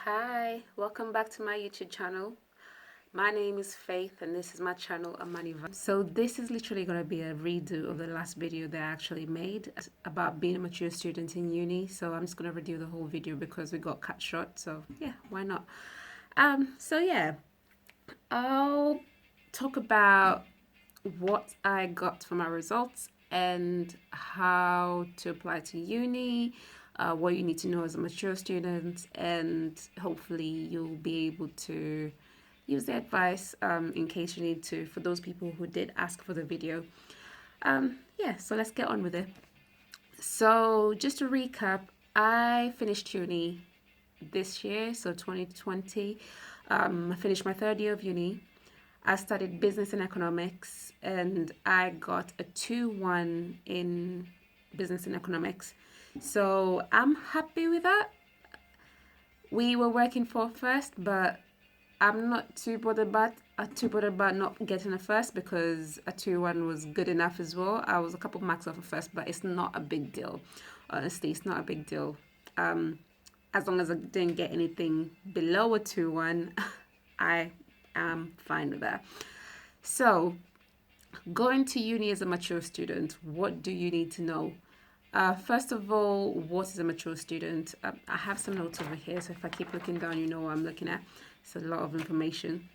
Hi, welcome back to my YouTube channel. My name is Faith and this is my channel Amani Vibe. So this is literally going to be a redo of the last video that I actually made about being a mature student in uni. So I'm just going to redo the whole video because we got cut short. So yeah, why not? So yeah, I'll talk about what I got for my results and how to apply to uni, what you need to know as a mature student, and hopefully you'll be able to use the advice in case you need to for those people who did ask for the video. Yeah, so let's get on with it. So, just to recap, I finished uni this year, so 2020. I finished my third year of uni. I studied business and economics, and I got a 2-1 in business and economics. So I'm happy with that. We were working for first, but I'm not too bothered about not getting a first because a 2-1 was good enough as well. I was a couple marks off a first, but it's not a big deal. Honestly, it's not a big deal. As long as I didn't get anything below a 2-1, I am fine with that. So, going to uni as a mature student, what do you need to know? First of all, what is a mature student? I have some notes over here, so if I keep looking down, you know what I'm looking at. It's a lot of information.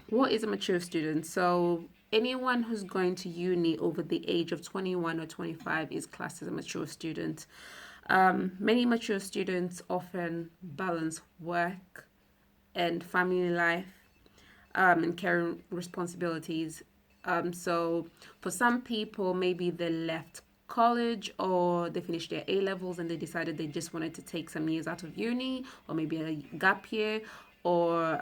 What is a mature student? So, anyone who's going to uni over the age of 21 or 25 is classed as a mature student. Many mature students often balance work and family life and caring responsibilities. So for some people, maybe they left college or they finished their A levels and they decided they just wanted to take some years out of uni or maybe a gap year or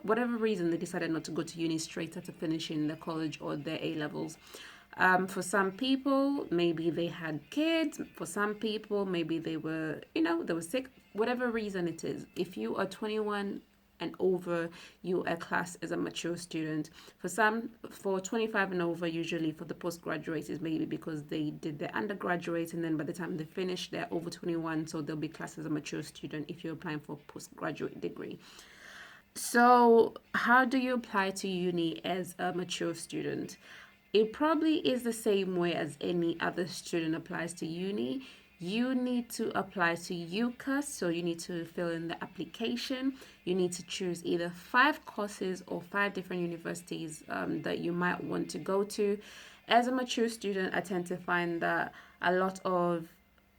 whatever reason they decided not to go to uni straight after finishing the college or their A levels. For some people, maybe they had kids. For some people, maybe they were sick. Whatever reason it is, if you are 21 and over, you are classed as a mature student. For 25 and over, usually for the postgraduates, is maybe because they did their undergraduate and then by the time they finish, they're over 21, so they'll be classed as a mature student if you're applying for a postgraduate degree. So, how do you apply to uni as a mature student? It probably is the same way as any other student applies to uni. You need to apply to UCAS, so you need to fill in the application. You need to choose either 5 courses or 5 different universities that you might want to go to. As a mature student, I tend to find that a lot of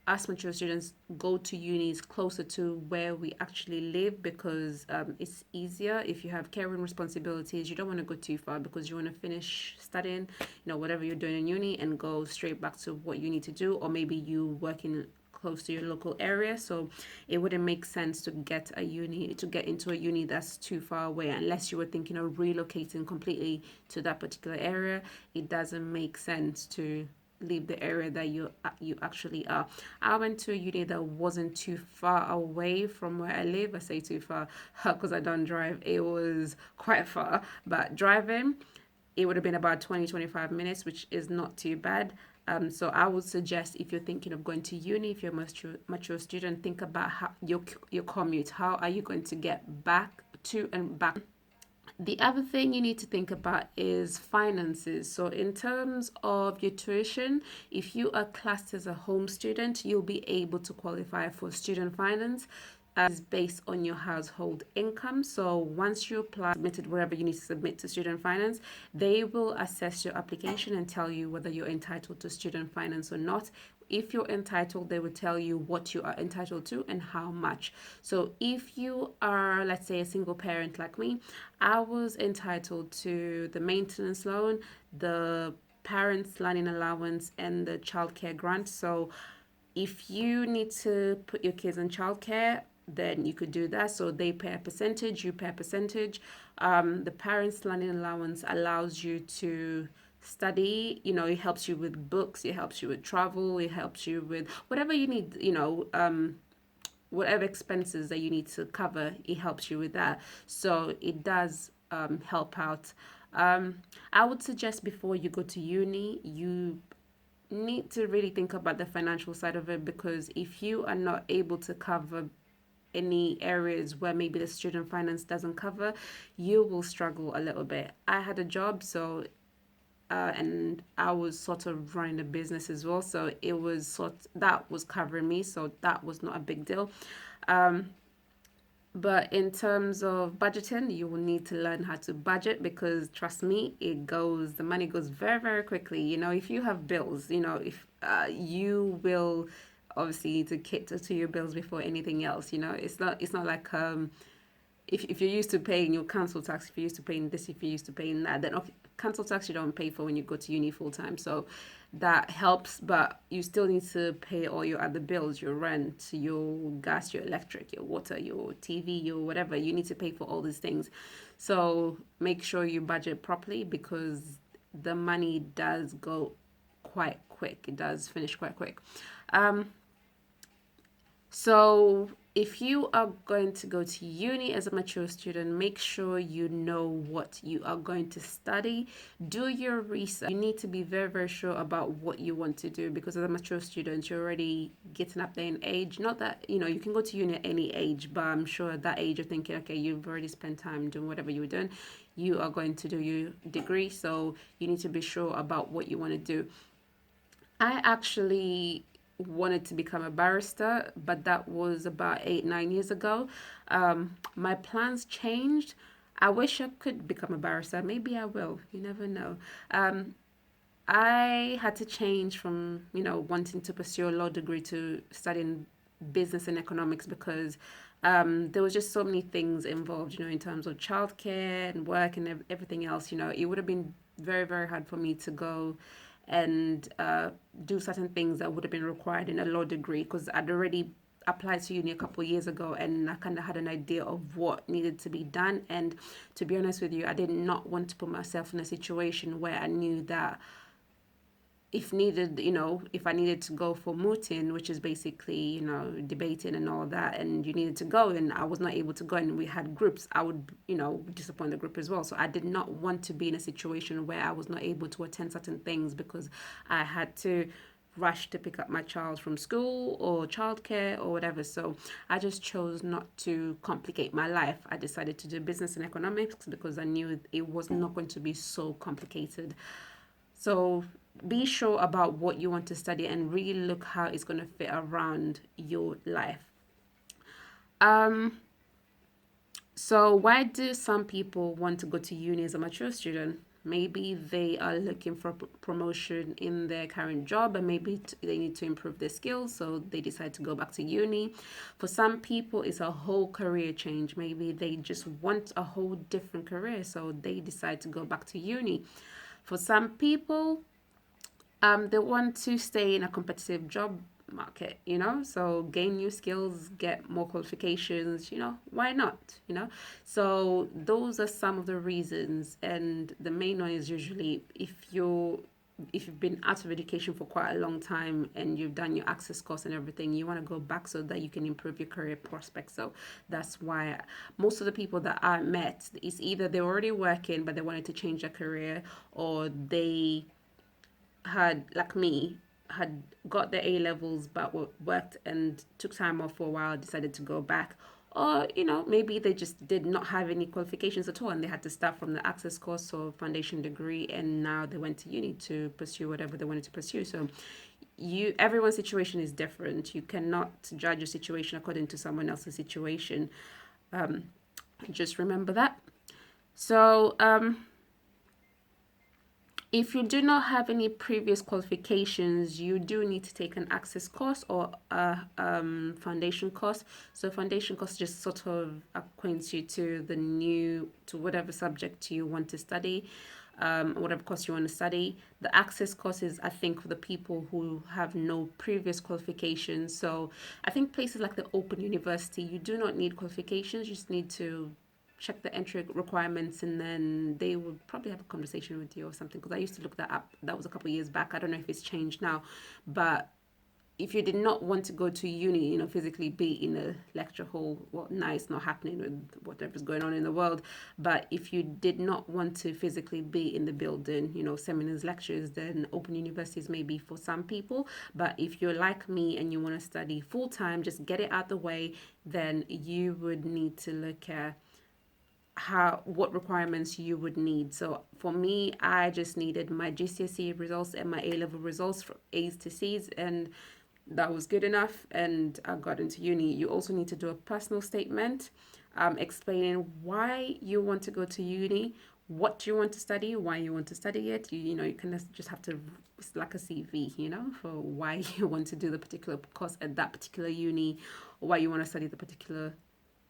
us mature students go to unis closer to where we actually live because it's easier if you have caring responsibilities. You don't want to go too far because you want to finish studying, whatever you're doing in uni and go straight back to what you need to do, or maybe you work in close to your local area, so it wouldn't make sense to get into a uni that's too far away unless you were thinking of relocating completely to that particular area. It doesn't make sense to leave the area that you actually are. I went to a uni that wasn't too far away from where I live. I say too far because I don't drive. It was quite far, but driving, it would have been about 20-25 minutes, which is not too bad. So I would suggest if you're thinking of going to uni, if you're a mature student, think about how your commute. How are you going to get back to and back? The other thing you need to think about is finances. So, in terms of your tuition, if you are classed as a home student, you'll be able to qualify for student finance is based on your household income. So once you apply, submitted wherever you need to submit to student finance, they will assess your application and tell you whether you're entitled to student finance or not. If you're entitled, they will tell you what you are entitled to and how much. So if you are, let's say, a single parent like me, I was entitled to the maintenance loan, the parents' learning allowance, and the childcare grant. So if you need to put your kids in childcare, then you could do that. So they pay a percentage, you pay a percentage. The parents' learning allowance allows you to study. It helps you with books, it helps you with travel, it helps you with whatever you need. Whatever expenses that you need to cover, it helps you with that. So it does help out. I would suggest before you go to uni, you need to really think about the financial side of it because if you are not able to cover any areas where maybe the student finance doesn't cover, you will struggle a little bit. I had a job, so and I was sort of running a business as well, so it was that was covering me, so that was not a big deal. But in terms of budgeting, you will need to learn how to budget, because trust me, the money goes very, very quickly. If you have bills, if you will obviously need to cater to your bills before anything else. It's not like if you're used to paying your council tax, if you're used to paying this, if you're used to paying that, then okay, council tax you don't pay for when you go to uni full time. So that helps, but you still need to pay all your other bills, your rent, your gas, your electric, your water, your TV, your whatever. You need to pay for all these things. So make sure you budget properly, because the money does go quite quick. It does finish quite quick. So, if you are going to go to uni as a mature student, make sure you know what you are going to study. Do your research. You need to be very, very sure about what you want to do, because as a mature student, you're already getting up there in age. Not that, you can go to uni at any age, but I'm sure at that age you're thinking, okay, you've already spent time doing whatever you were doing. You are going to do your degree, so you need to be sure about what you want to do. I actually wanted to become a barrister, but that was about 8, 9 years ago. My plans changed. I wish I could become a barrister. Maybe I will. You never know. I had to change from, wanting to pursue a law degree to studying business and economics, because there was just so many things involved, in terms of childcare and work and everything else. It would have been very, very hard for me to go and do certain things that would have been required in a law degree, because I'd already applied to uni a couple of years ago, and I kind of had an idea of what needed to be done. And to be honest with you, I did not want to put myself in a situation where I knew that if needed, if I needed to go for mooting, which is basically, debating and all that, and you needed to go and I was not able to go and we had groups, I would, disappoint the group as well. So I did not want to be in a situation where I was not able to attend certain things because I had to rush to pick up my child from school or childcare or whatever. So I just chose not to complicate my life. I decided to do business and economics because I knew it was not going to be so complicated. So be sure about what you want to study and really look how it's going to fit around your life. So why do some people want to go to uni as a mature student? Maybe they are looking for promotion in their current job, and maybe they need to improve their skills, so they decide to go back to uni. For some people, it's a whole career change. Maybe they just want a whole different career, so they decide to go back to uni. For some people, they want to stay in a competitive job market, so gain new skills, get more qualifications, why not, so those are some of the reasons. And the main one is usually if you've been out of education for quite a long time and you've done your access course and everything, you want to go back so that you can improve your career prospects. So that's why most of the people that I met, is either they're already working but they wanted to change their career, or they had, like me, had got their A levels but worked and took time off for a while, decided to go back. Or, maybe they just did not have any qualifications at all and they had to start from the access course or foundation degree, and now they went to uni to pursue whatever they wanted to pursue. So everyone's situation is different. You cannot judge your situation according to someone else's situation. Just remember that. So, if you do not have any previous qualifications, you do need to take an access course or a foundation course. So foundation course just sort of acquaints you to whatever subject you want to study, whatever course you want to study. The access course is, I think, for the people who have no previous qualifications. So I think places like the Open University, you do not need qualifications. You just need to check the entry requirements, and then they would probably have a conversation with you or something, because I used to look that up. That was a couple of years back. I don't know if it's changed now, but if you did not want to go to uni, physically be in a lecture hall, well, now it's not happening with whatever's going on in the world. But if you did not want to physically be in the building, seminars, lectures, then open universities may be for some people. But if you're like me and you want to study full time, just get it out the way, then you would need to look at what requirements you would need. So for me, I just needed my GCSE results and my A level results from A's to C's, and that was good enough. And I got into uni. You also need to do a personal statement, explaining why you want to go to uni, what you want to study, why you want to study it. You can just have to, it's like a CV, for why you want to do the particular course at that particular uni, or why you want to study the particular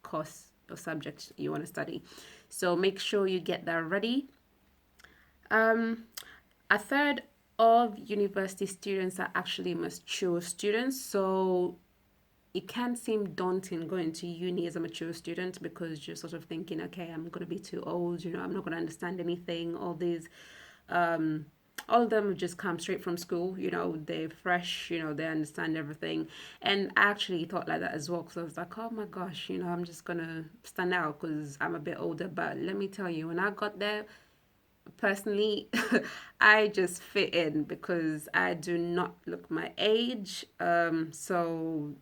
course or subject you want to study. So make sure you get that ready. A third of university students are actually mature students, so it can seem daunting going to uni as a mature student because you're sort of thinking, okay, I'm going to be too old, I'm not going to understand anything. All of them have just come straight from school, they're fresh, they understand everything. And I actually thought like that as well, because I was like, oh my gosh, I'm just going to stand out because I'm a bit older. But let me tell you, when I got there, personally, I just fit in because I do not look my age. So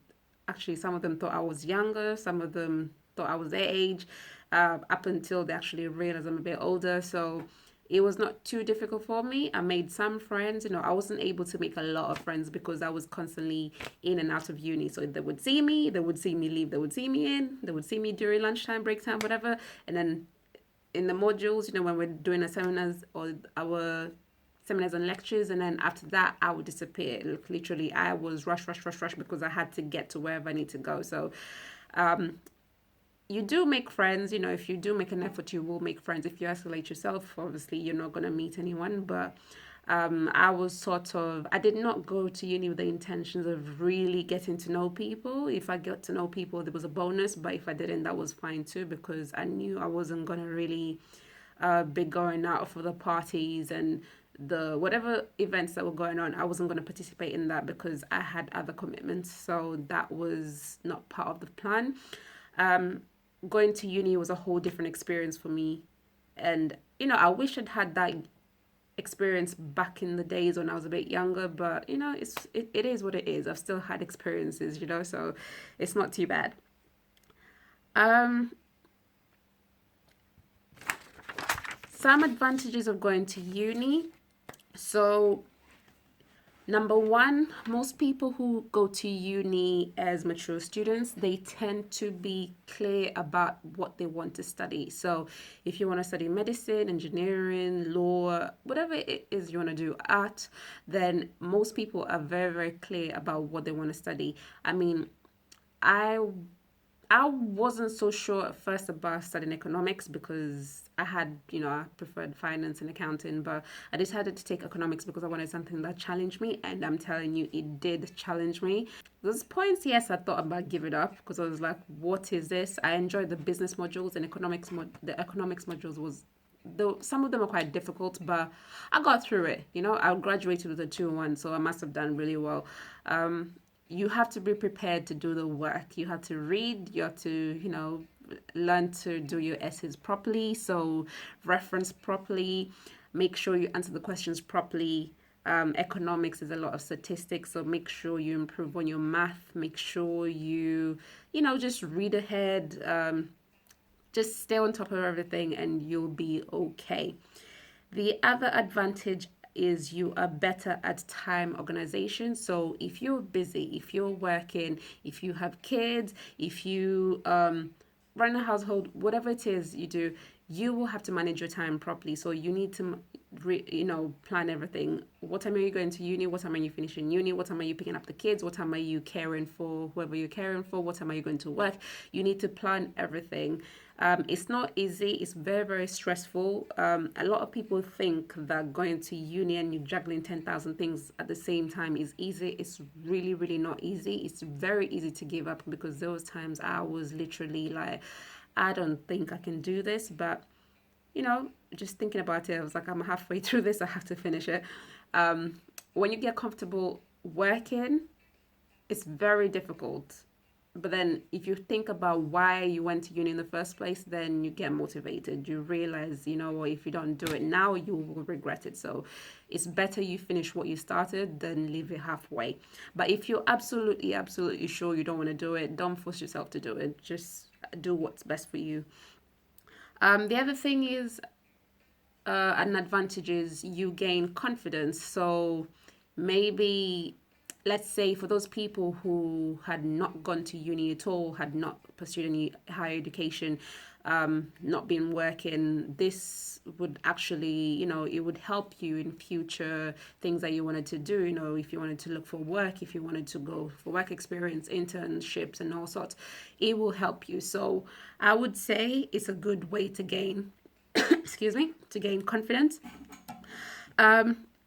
actually, some of them thought I was younger, some of them thought I was their age, up until they actually realized I'm a bit older. So it was not too difficult for me. I made some friends. I wasn't able to make a lot of friends because I was constantly in and out of uni. So they would see me, they would see me leave, they would see me in, they would see me during lunchtime, break time, whatever. And then in the modules, when we're doing our seminars or our seminars and lectures, and then after that I would disappear. Literally, I was rush because I had to get to wherever I need to go. So you do make friends. If you do make an effort, you will make friends. If you isolate yourself, obviously you're not going to meet anyone. But I did not go to uni with the intentions of really getting to know people. If I got to know people, there was a bonus. But if I didn't, that was fine too, because I knew I wasn't going to really be going out for the parties and the whatever events that were going on. I wasn't going to participate in that because I had other commitments. So that was not part of the plan. Going to uni was a whole different experience for me. And, I wish I'd had that experience back in the days when I was a bit younger, but, it is what it is. I've still had experiences, so it's not too bad. Some advantages of going to uni. So number one, most people who go to uni as mature students, they tend to be clear about what they want to study. So if you want to study medicine, engineering, law, whatever it is you want to do, art, then most people are very, very clear about what they want to study. I mean, I wasn't so sure at first about studying economics because I preferred finance and accounting, but I decided to take economics because I wanted something that challenged me, and I'm telling you, it did challenge me. Those points, yes, I thought about giving up because I was like, what is this? I enjoyed the business modules and the economics modules was, though some of them are quite difficult, but I got through it. I graduated with a 2-1, so I must have done really well. You have to be prepared to do the work. You have to read, you have to, learn to do your essays properly. So reference properly, make sure you answer the questions properly. Economics is a lot of statistics, so make sure you improve on your math. Make sure you, just read ahead. Just stay on top of everything and you'll be okay. The other advantage is you are better at time organization. So if you're busy, if you're working, if you have kids, if you run a household, whatever it is you do, you will have to manage your time properly. So you need to plan everything. What time are you going to uni? What time are you finishing uni? What time are you picking up the kids? What time are you caring for whoever you're caring for? What time are you going to work? You need to plan everything. It's not easy. It's very, very stressful. A lot of people think that going to uni and you're juggling 10,000 things at the same time is easy. It's really, really not easy. It's very easy to give up because there was times I was literally like, I don't think I can do this. But, just thinking about it, I was like, I'm halfway through this. I have to finish it. When you get comfortable working, it's very difficult. But then if you think about why you went to uni in the first place, then you get motivated. You realize, you know what, if you don't do it now, you will regret it. So it's better you finish what you started than leave it halfway. But if you're absolutely, absolutely sure you don't want to do it, don't force yourself to do it. Just do what's best for you. The other thing is, an advantage is you gain confidence. So maybe, let's say, for those people who had not gone to uni at all, had not pursued any higher education, not been working, this would actually, it would help you in future things that you wanted to do. If you wanted to look for work, if you wanted to go for work experience, internships, and all sorts, it will help you. So I would say it's a good way to gain excuse me, to gain confidence.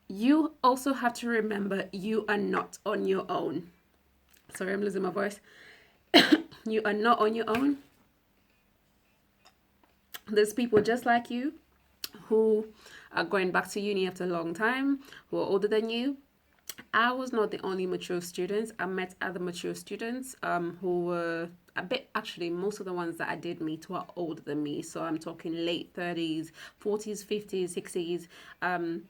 You also have to remember you are not on your own. Sorry, I'm losing my voice. You are not on your own. There's people just like you who are going back to uni after a long time, who are older than you. I was not the only mature students. I met other mature students who were a bit, actually, most of the ones that I did meet were older than me. So I'm talking late 30s, 40s, 50s, 60s.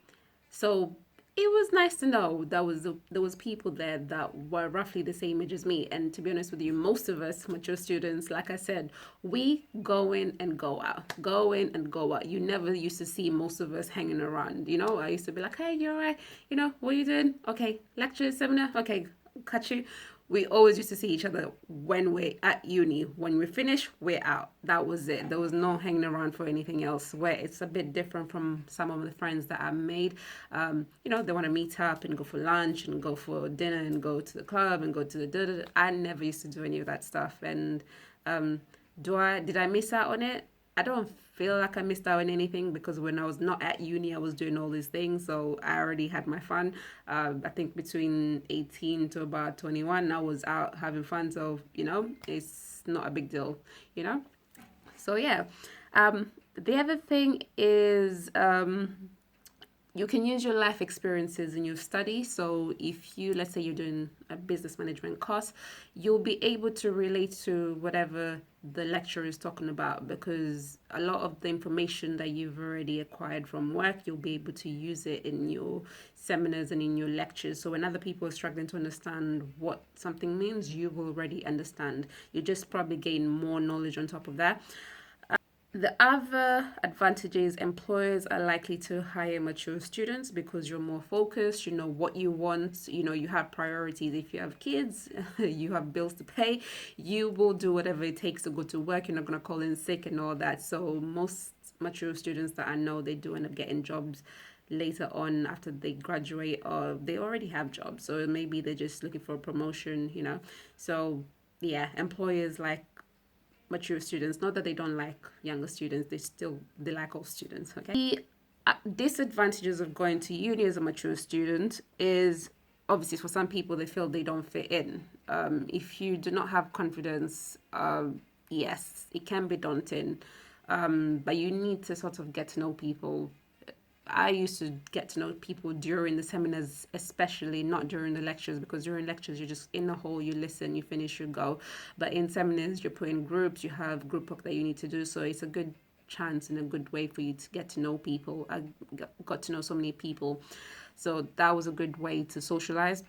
So it was nice to know there was people there that were roughly the same age as me. And to be honest with you, most of us mature students, like I said, we go in and go out, go in and go out. You never used to see most of us hanging around. I used to be like, hey, you're right. What are you doing? Okay, lecture, seminar. Okay, catch you. We always used to see each other when we're at uni. When we finish, we're out. That was it. There was no hanging around for anything else. Where it's a bit different from some of the friends that I made. They want to meet up and go for lunch and go for dinner and go to the club and go to the da-da-da. I never used to do any of that stuff. And did I miss out on it? I don't feel like I missed out on anything because when I was not at uni, I was doing all these things. So I already had my fun. I think between 18 to about 21, I was out having fun. So, it's not a big deal, you know? So, yeah. The other thing is, you can use your life experiences in your study. So if you, let's say you're doing a business management course, you'll be able to relate to whatever the lecturer is talking about, because a lot of the information that you've already acquired from work, you'll be able to use it in your seminars and in your lectures. So when other people are struggling to understand what something means, you will already understand. You just probably gain more knowledge on top of that. The other advantage is employers are likely to hire mature students because you're more focused, you know what you want, you have priorities. If you have kids, you have bills to pay, you will do whatever it takes to go to work. You're not going to call in sick and all that. So most mature students that I know, they do end up getting jobs later on after they graduate, or they already have jobs. So maybe they're just looking for a promotion. So yeah, employers like mature students. Not that they don't like younger students, they like all students. Okay. The disadvantages of going to uni as a mature student is, obviously, for some people, they feel they don't fit in. If you do not have confidence, yes, it can be daunting, but you need to sort of get to know people. I used to get to know people during the seminars, especially not during the lectures, because during lectures you're just in the hall, you listen, you finish, you go. But in seminars, you're put in groups, you have group work that you need to do. So it's a good chance and a good way for you to get to know people. I got to know so many people. So that was a good way to socialize.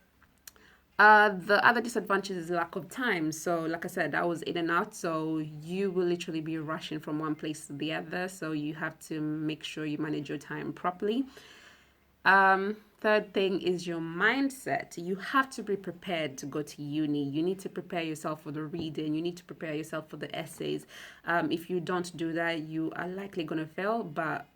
The other disadvantage is lack of time. So, like I said, I was in and out. So, you will literally be rushing from one place to the other. So, you have to make sure you manage your time properly. Third thing is your mindset. You have to be prepared to go to uni. You need to prepare yourself for the reading. You need to prepare yourself for the essays. If you don't do that, you are likely going to fail. But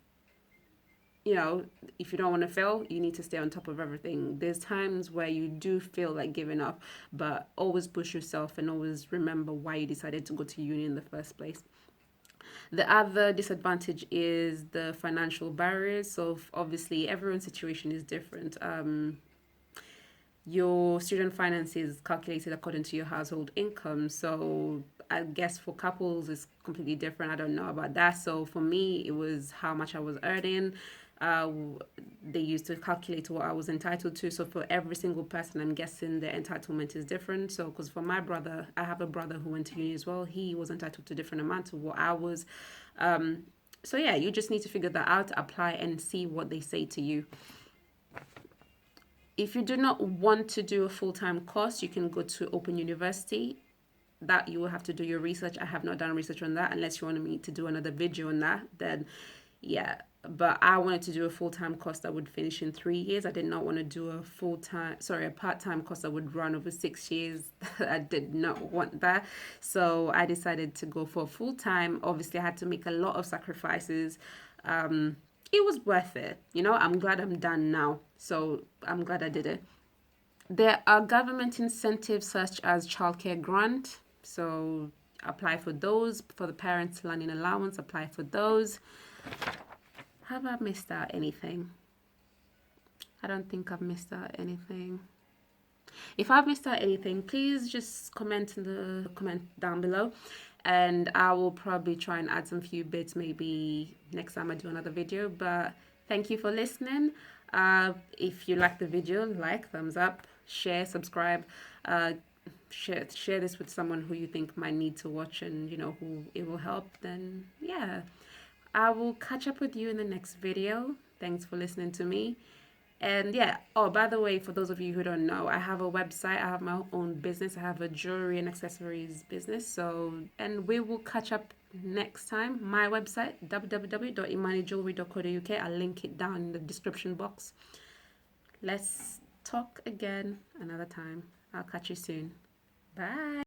if you don't want to fail, you need to stay on top of everything. There's times where you do feel like giving up, but always push yourself and always remember why you decided to go to uni in the first place. The other disadvantage is the financial barriers. So obviously, everyone's situation is different. Your student finance is calculated according to your household income. So I guess for couples, it's completely different. I don't know about that. So for me, it was how much I was earning. they used to calculate what I was entitled to. So for every single person, I'm guessing their entitlement is different. So because for my brother, I have a brother who went to uni as well. He was entitled to different amounts of what I was. So yeah, you just need to figure that out, apply, and see what they say to you. If you do not want to do a full-time course, you can go to Open University. That you will have to do your research. I have not done research on that. Unless you want me to do another video on that, then yeah. But I wanted to do a full-time course that would finish in 3 years. I did not want to do a part-time course that would run over 6 years. I did not want that. So I decided to go for full-time. Obviously, I had to make a lot of sacrifices. It was worth it. I'm glad I'm done now. So I'm glad I did it. There are government incentives such as childcare grant. So apply for those. For the parents' learning allowance, apply for those. Have I missed out anything? I don't think I've missed out anything. If I've missed out anything, please just comment in the comment down below, and I will probably try and add some few bits maybe next time I do another video. But thank you for listening. If you like the video, thumbs up, share, subscribe, share this with someone who you think might need to watch, and who it will help. Then yeah, I will catch up with you in the next video. Thanks for listening to me. And yeah, oh, by the way, for those of you who don't know, I have a website. I have my own business. I have a jewelry and accessories business. So, and we will catch up next time. My website, www.imanijewelry.co.uk. I'll link it down in the description box. Let's talk again another time. I'll catch you soon. Bye.